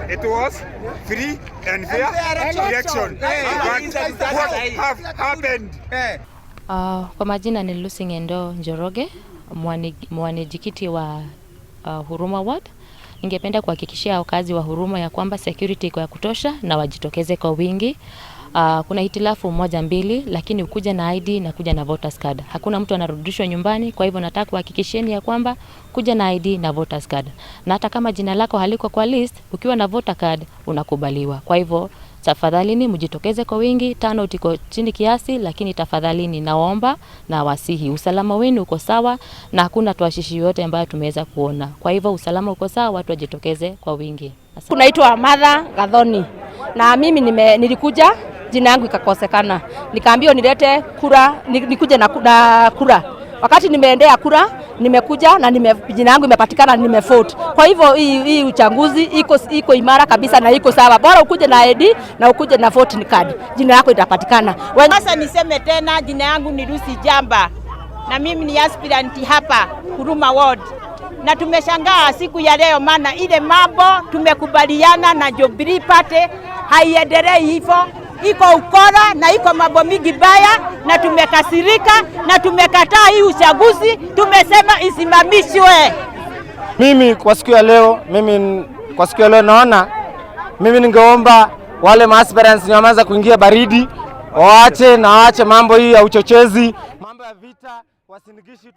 It was free and fair election. What have happened? Kwa majina ni Lucy Ng'endo Njoroge, mwanejikiti wa Huruma Ward. Ningependa kuhakikishia wakazi wa Huruma ya kwamba security iko ya kutosha na wajitokeze kwa wingi. Kuna hitilafu moja mbili, lakini ukuja na ID na kuja na voters card. Hakuna mtu anarudishwa nyumbani, kwa hivyo nataka kuhakikishieni ya kwamba kuja na ID na voters card. Na hata kama jina lako haliko kwa list, ukiwa na voter card unakubaliwa. Kwa hivyo tafadhalini mjitokeze kwa wingi. Turnout iko chini kiasi, lakini tafadhalini naomba na wasihi usalama wenu uko sawa na hakuna tuashishi yote ambayo tumeweza kuona. Kwa hivyo usalama uko sawa, watu wajitokeze kwa wingi. Kunaitwa Martha Gathoni. Na mimi nilikuja, jina yangu ikakosekana. Nikaambiwa nilete kura, nikuje na kura. Wakati nimeendea kura, nimekuja na jina yangu imepatikana, nimevote. Kwa hivyo hii uchaguzi iko imara kabisa na iko sawa. Bora ukuje na ID na ukuje na voting card, jina yako itapatikana. Sasa niseme tena, jina yangu ni Lucy Jamba na mimi ni aspirant hapa Huruma Ward. Na tumeshangaa siku ya leo, maana ile mambo tumekubaliana na Jubilee Party haiendelei hivyo. Iko ukora na iko mambo mingi baya na tumekasirika na tumekataa hii uchaguzi, tumesema isimamishwe. Mimi kwa siku ya leo naona ningeomba wale aspirants waanze kuingia baridi, waache mambo hii ya uchochezi, mambo ya vita, wasinigishi.